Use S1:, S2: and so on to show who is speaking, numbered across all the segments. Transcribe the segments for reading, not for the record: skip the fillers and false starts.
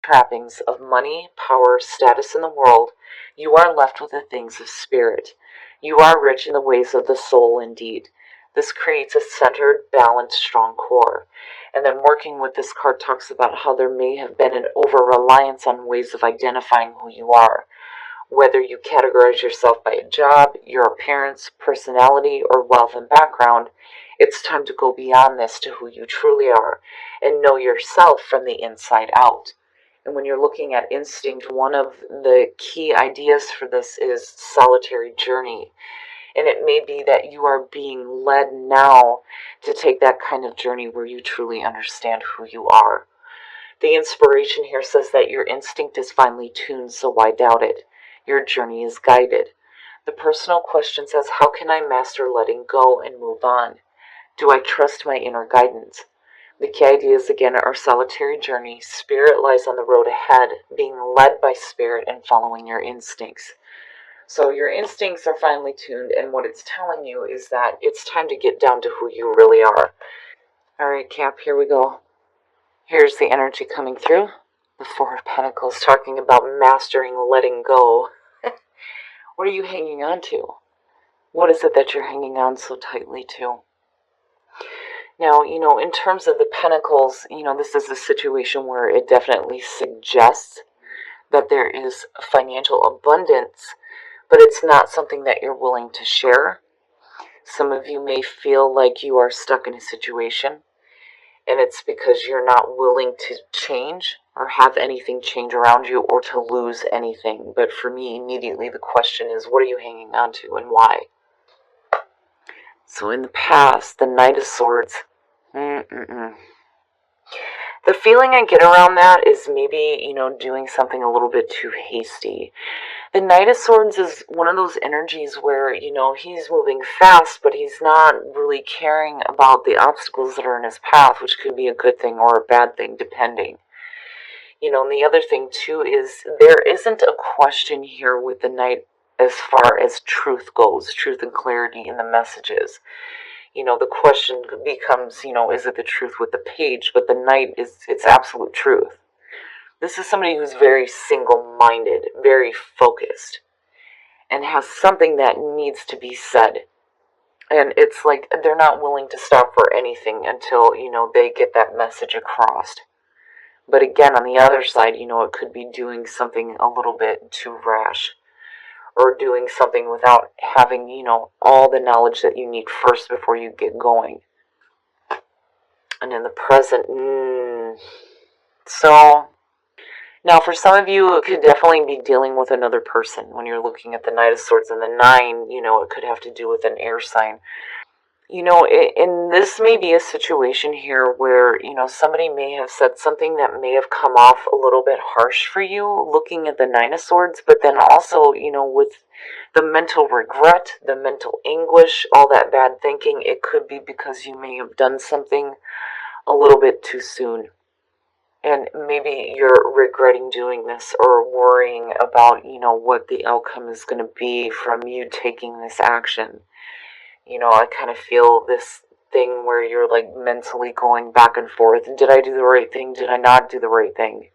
S1: trappings of money, power, status in the world, you are left with the things of spirit. You are rich in the ways of the soul indeed. This creates a centered, balanced, strong core. And then working with this card talks about how there may have been an over-reliance on ways of identifying who you are. Whether you categorize yourself by a job, your appearance, personality, or wealth and background, it's time to go beyond this to who you truly are and know yourself from the inside out. And when you're looking at instinct, one of the key ideas for this is solitary journey. And it may be that you are being led now to take that kind of journey where you truly understand who you are. The inspiration here says that your instinct is finely tuned, so why doubt it? Your journey is guided. The personal question says, how can I master letting go and move on? Do I trust my inner guidance? The key ideas again are solitary journey, spirit lies on the road ahead, being led by spirit and following your instincts. So your instincts are finely tuned, and what it's telling you is that it's time to get down to who you really are. Alright, Cap, here we go. Here's the energy coming through. The Four of Pentacles talking about mastering letting go. What are you hanging on to? What is it that you're hanging on so tightly to? Now, in terms of the Pentacles, this is a situation where it definitely suggests that there is financial abundance, but it's not something that you're willing to share. Some of you may feel like you are stuck in a situation, and it's because you're not willing to change or have anything change around you or to lose anything. But for me, immediately the question is, what are you hanging on to and why? So in the past, the Knight of Swords, the feeling I get around that is maybe, doing something a little bit too hasty. The Knight of Swords is one of those energies where, he's moving fast, but he's not really caring about the obstacles that are in his path, which could be a good thing or a bad thing, depending. And the other thing, too, is there isn't a question here with the Knight as far as truth goes, truth and clarity in the messages. The question becomes, is it the truth with the page? But the Knight it's absolute truth. This is somebody who's very single-minded, very focused, and has something that needs to be said. And it's like they're not willing to stop for anything until, they get that message across. But again, on the other side, it could be doing something a little bit too rash, or doing something without having, all the knowledge that you need first before you get going. And in the present, so now for some of you, it could definitely be dealing with another person. When you're looking at the Knight of Swords and the 9, it could have to do with an air sign. And this may be a situation here where, somebody may have said something that may have come off a little bit harsh for you, looking at the 9 of Swords, but then also, with the mental regret, the mental anguish, all that bad thinking, it could be because you may have done something a little bit too soon. And maybe you're regretting doing this or worrying about, what the outcome is going to be from you taking this action. I kind of feel this thing where you're like mentally going back and forth. Did I do the right thing? Did I not do the right thing?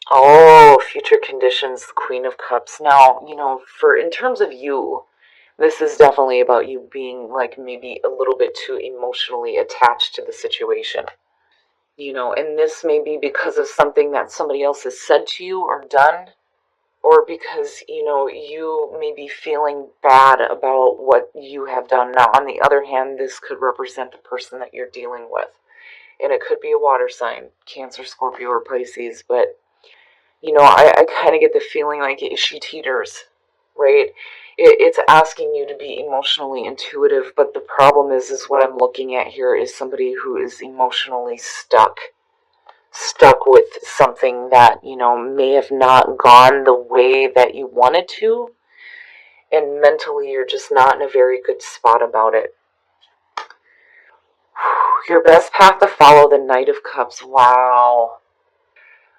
S1: Oh, future conditions, the Queen of Cups. Now, in terms of you, this is definitely about you being like maybe a little bit too emotionally attached to the situation. And this may be because of something that somebody else has said to you or done, or because, you may be feeling bad about what you have done. Now, on the other hand, this could represent the person that you're dealing with. And it could be a water sign, Cancer, Scorpio, or Pisces, but, I kind of get the feeling like she teeters, right? It's asking you to be emotionally intuitive, but the problem is what I'm looking at here is somebody who is emotionally stuck with something that, may have not gone the way that you wanted to, and mentally you're just not in a very good spot about it. Your best path to follow, the Knight of Cups. Wow.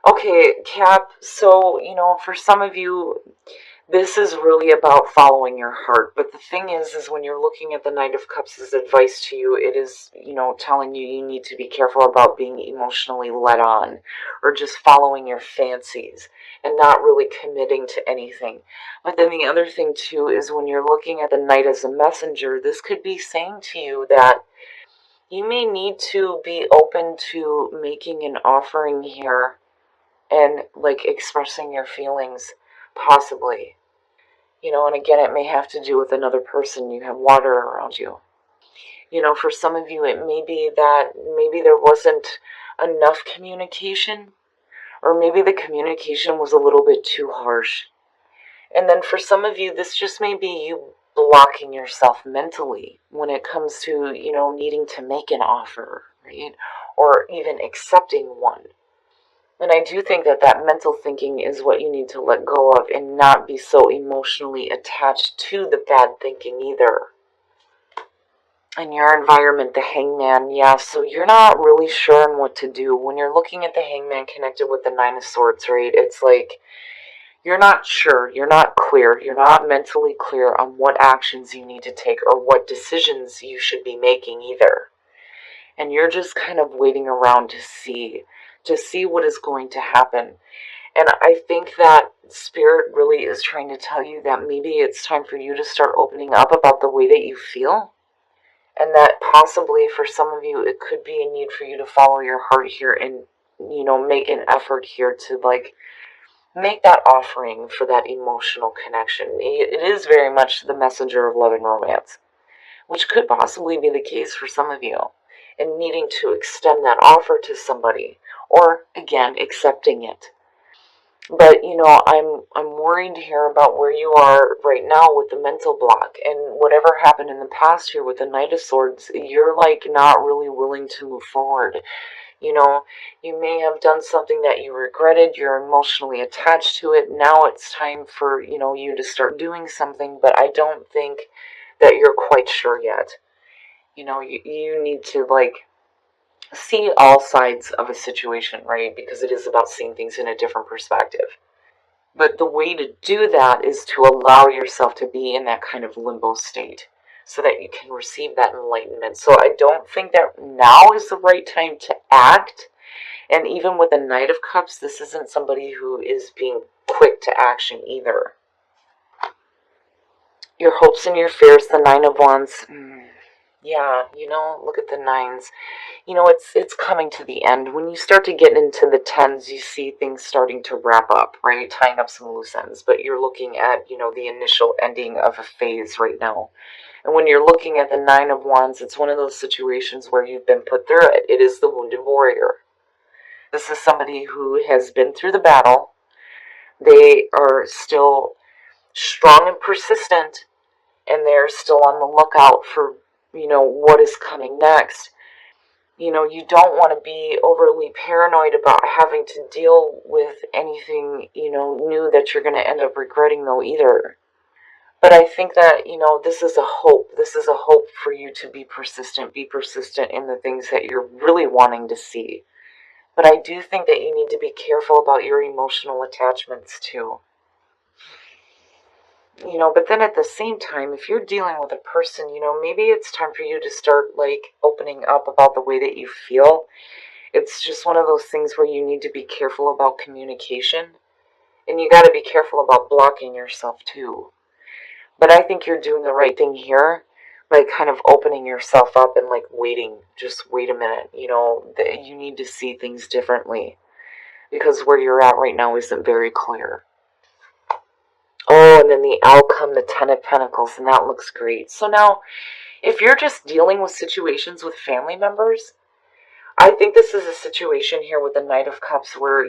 S1: Okay, Cap, so, for some of you, This is really about following your heart. But the thing is when you're looking at the Knight of Cups' advice to you, it is, telling you you need to be careful about being emotionally led on or just following your fancies and not really committing to anything. But then the other thing too is when you're looking at the Knight as a messenger, this could be saying to you that you may need to be open to making an offering here and like expressing your feelings, possibly. And again, it may have to do with another person. You have water around you. For some of you, it may be that maybe there wasn't enough communication, or maybe the communication was a little bit too harsh. And then for some of you, this just may be you blocking yourself mentally when it comes to, needing to make an offer, right? Or even accepting one. And I do think that that mental thinking is what you need to let go of and not be so emotionally attached to the bad thinking either. In your environment, the hangman, yeah, so you're not really sure on what to do. When you're looking at the hangman connected with the Nine of Swords, right, it's like you're not sure, you're not clear, you're not mentally clear on what actions you need to take or what decisions you should be making either. And you're just kind of waiting around to see what is going to happen. And I think that Spirit really is trying to tell you that maybe it's time for you to start opening up about the way that you feel. And that possibly for some of you, it could be a need for you to follow your heart here and, make an effort here to like make that offering for that emotional connection. It is very much the messenger of love and romance, which could possibly be the case for some of you, and needing to extend that offer to somebody, or again, accepting it. But I'm worried here about where you are right now with the mental block and whatever happened in the past here with the Knight of Swords. You're like not really willing to move forward. You may have done something that you regretted. You're emotionally attached to it. Now it's time for you to start doing something. But I don't think that you're quite sure yet. You need to like see all sides of a situation, right? Because it is about seeing things in a different perspective. But the way to do that is to allow yourself to be in that kind of limbo state so that you can receive that enlightenment. So I don't think that now is the right time to act. And even with the Knight of Cups, this isn't somebody who is being quick to action either. Your hopes and your fears, the Nine of Wands. Yeah, look at the nines. It's coming to the end. When you start to get into the tens, you see things starting to wrap up, right? Tying up some loose ends. But you're looking at, the initial ending of a phase right now. And when you're looking at the Nine of Wands, it's one of those situations where you've been put through it. It is the wounded warrior. This is somebody who has been through the battle. They are still strong and persistent, and they're still on the lookout for, what is coming next. You don't want to be overly paranoid about having to deal with anything, new that you're going to end up regretting, though, either. But I think that, this is a hope. This is a hope for you to be persistent. Be persistent in the things that you're really wanting to see. But I do think that you need to be careful about your emotional attachments, too. But then at the same time, if you're dealing with a person, maybe it's time for you to start, like, opening up about the way that you feel. It's just one of those things where you need to be careful about communication. And you got to be careful about blocking yourself, too. But I think you're doing the right thing here by kind of opening yourself up and, like, waiting. Just wait a minute. You need to see things differently. Because where you're at right now isn't very clear. Oh, and then the outcome, the Ten of Pentacles, and that looks great. So now, if you're just dealing with situations with family members, I think this is a situation here with the Knight of Cups where,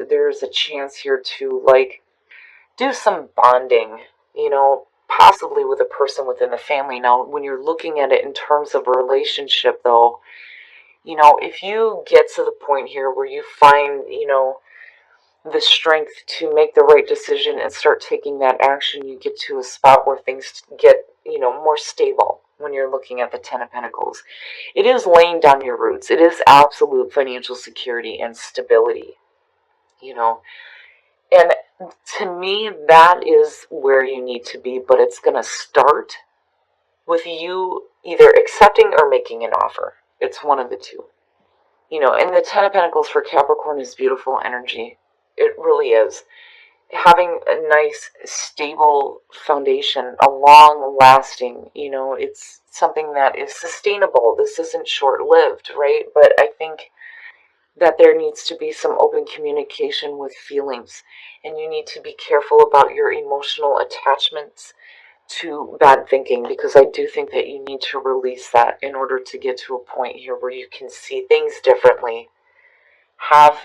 S1: there's a chance here to, like, do some bonding, possibly with a person within the family. Now, when you're looking at it in terms of a relationship, though, if you get to the point here where you find, the strength to make the right decision and start taking that action, you get to a spot where things get, more stable when you're looking at the Ten of Pentacles. It is laying down your roots. It is absolute financial security and stability, And to me, that is where you need to be, but it's going to start with you either accepting or making an offer. It's one of the two. And the Ten of Pentacles for Capricorn is beautiful energy. It really is. Having a nice, stable foundation, a long lasting, it's something that is sustainable. This isn't short lived, right? But I think that there needs to be some open communication with feelings, and you need to be careful about your emotional attachments to bad thinking, because I do think that you need to release that in order to get to a point here where you can see things differently. Have,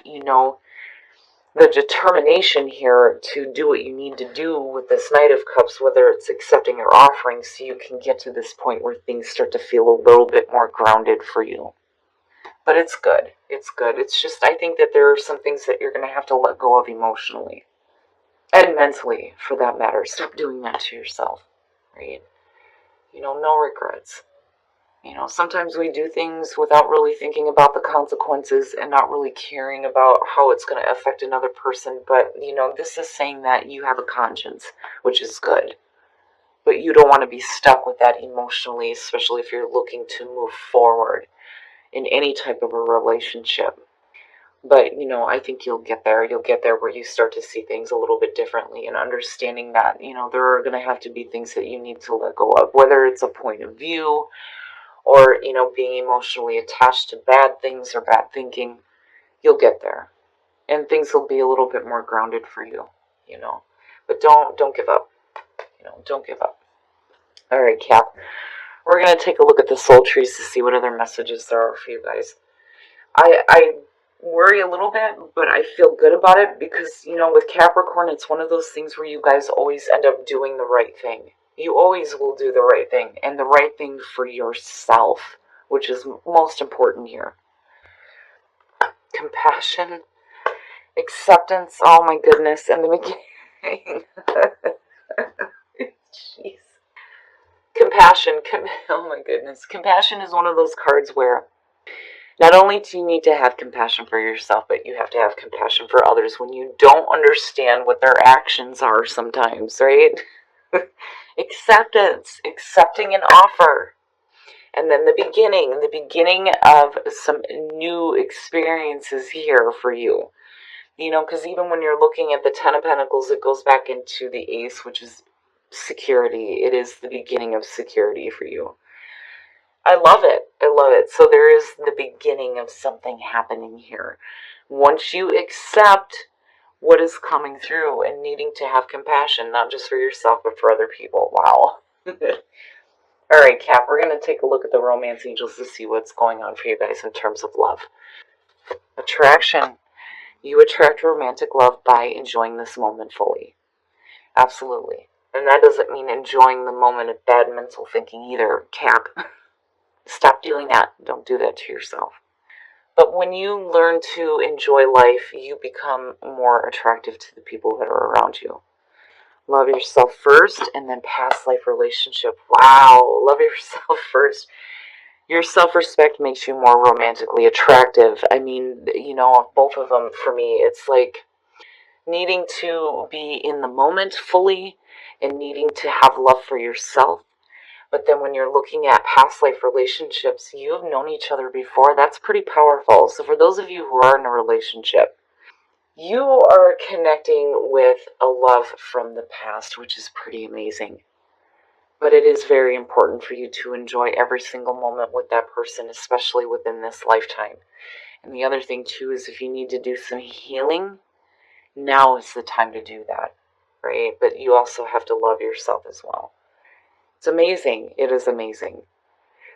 S1: the determination here to do what you need to do with this Knight of Cups, whether it's accepting or offering, so you can get to this point where things start to feel a little bit more grounded for you. But it's good. It's good. It's just, I think that there are some things that you're going to have to let go of emotionally. And mentally, for that matter. Stop doing that to yourself. Right? No regrets. Sometimes we do things without really thinking about the consequences and not really caring about how it's going to affect another person. But, this is saying that you have a conscience, which is good. But you don't want to be stuck with that emotionally, especially if you're looking to move forward in any type of a relationship. But, I think you'll get there. You'll get there where you start to see things a little bit differently, and understanding that, there are going to have to be things that you need to let go of, whether it's a point of view or, being emotionally attached to bad things or bad thinking. You'll get there. And things will be a little bit more grounded for you, But don't give up. Don't give up. All right, Cap. We're going to take a look at the soul trees to see what other messages there are for you guys. I worry a little bit, but I feel good about it because, with Capricorn, it's one of those things where you guys always end up doing the right thing. You always will do the right thing, and the right thing for yourself, which is most important here. Compassion, acceptance, oh my goodness, and the beginning. Jeez. Compassion, oh my goodness. Compassion is one of those cards where not only do you need to have compassion for yourself, but you have to have compassion for others when you don't understand what their actions are sometimes, right? Acceptance, accepting an offer. And then the beginning of some new experiences here for you. Because even when you're looking at the Ten of Pentacles, it goes back into the Ace, which is security. It is the beginning of security for you. I love it. I love it. So there is the beginning of something happening here. Once you accept what is coming through and needing to have compassion, not just for yourself, but for other people. Wow. All right, Cap, we're going to take a look at the romance angels to see what's going on for you guys in terms of love. Attraction. You attract romantic love by enjoying this moment fully. Absolutely. And that doesn't mean enjoying the moment of bad mental thinking either, Cap. Stop doing that. Don't do that to yourself. But when you learn to enjoy life, you become more attractive to the people that are around you. Love yourself first, and then past life relationship. Wow, love yourself first. Your self-respect makes you more romantically attractive. I mean, both of them for me, it's like needing to be in the moment fully and needing to have love for yourself. But then when you're looking at past life relationships, you have known each other before. That's pretty powerful. So for those of you who are in a relationship, you are connecting with a love from the past, which is pretty amazing. But it is very important for you to enjoy every single moment with that person, especially within this lifetime. And the other thing, too, is if you need to do some healing, now is the time to do that, right? But you also have to love yourself as well. It's amazing. It is amazing.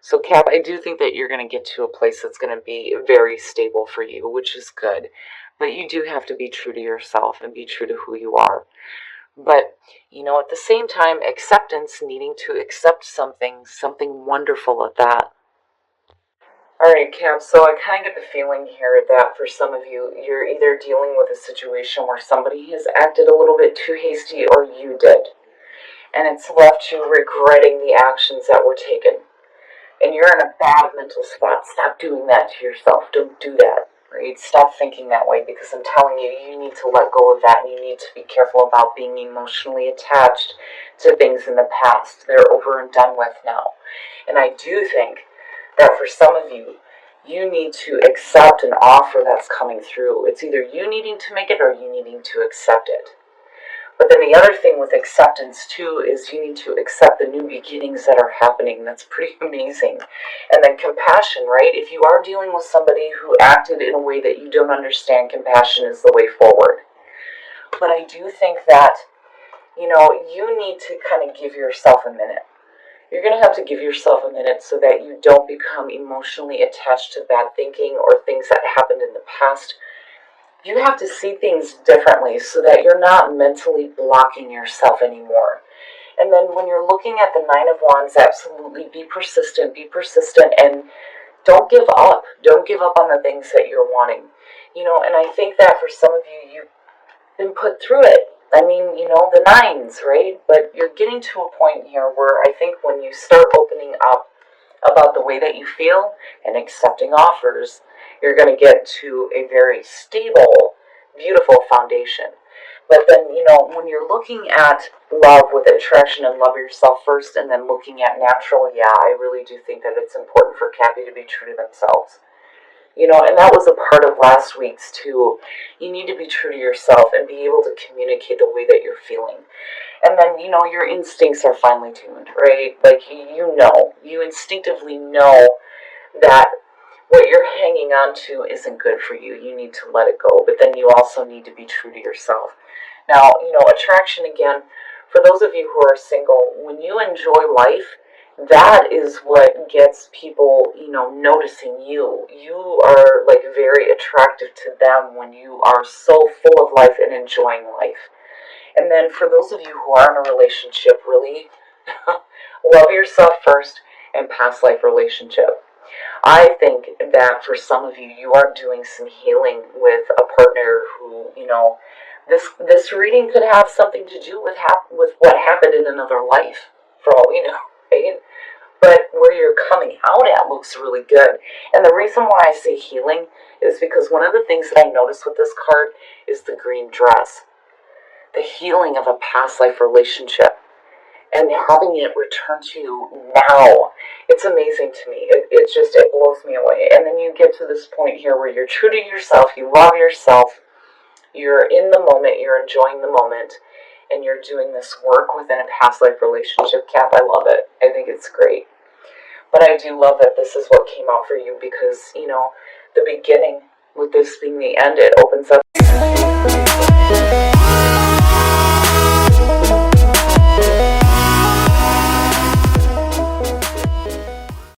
S1: So, Cap, I do think that you're going to get to a place that's going to be very stable for you, which is good. But you do have to be true to yourself and be true to who you are. But, at the same time, acceptance, needing to accept something wonderful at that. Alright, Cap, so I kind of get the feeling here that for some of you, you're either dealing with a situation where somebody has acted a little bit too hasty or you did. And it's left you regretting the actions that were taken. And you're in a bad mental spot. Stop doing that to yourself. Don't do that. right? Stop thinking that way, because I'm telling you, you need to let go of that, and you need to be careful about being emotionally attached to things in the past. They're over and done with now. And I do think that for some of you, you need to accept an offer that's coming through. It's either you needing to make it or you needing to accept it. But then the other thing with acceptance too is you need to accept the new beginnings that are happening. That's pretty amazing. And then compassion, right? If you are dealing with somebody who acted in a way that you don't understand, compassion is the way forward. But I do think that, you need to kind of give yourself a minute. You're going to have to give yourself a minute so that you don't become emotionally attached to bad thinking or things that happened in the past. You have to see things differently so that you're not mentally blocking yourself anymore. And then when you're looking at the Nine of Wands, absolutely be persistent, and don't give up. Don't give up on the things that you're wanting. And I think that for some of you, you've been put through it. I mean, the nines, right? But you're getting to a point here where I think when you start opening up about the way that you feel and accepting offers, you're going to get to a very stable, beautiful foundation. But then, when you're looking at love with attraction and love yourself first, and then looking at natural, yeah, I really do think that it's important for Cappy to be true to themselves. And that was a part of last week's too. You need to be true to yourself and be able to communicate the way that you're feeling. And then, your instincts are finely tuned, right? Like, you instinctively know that what you're hanging on to isn't good for you. You need to let it go. But then you also need to be true to yourself. Now, attraction again, for those of you who are single, when you enjoy life, that is what gets people, noticing you. You are like very attractive to them when you are so full of life and enjoying life. And then for those of you who are in a relationship, really love yourself first and past life relationship. I think that for some of you, you are doing some healing with a partner who, this reading could have something to do with what happened in another life, for all we know, right? But where you're coming out at looks really good. And the reason why I say healing is because one of the things that I noticed with this card is the green dress. The healing of a past life relationship and having it return to you now. It's amazing to me. It blows me away. And then you get to this point here where you're true to yourself, you love yourself, you're in the moment, you're enjoying the moment, and you're doing this work within a past life relationship. Cap, I love it. I think it's great. But I do love that this is what came out for you because, the beginning, with this being the end, it opens up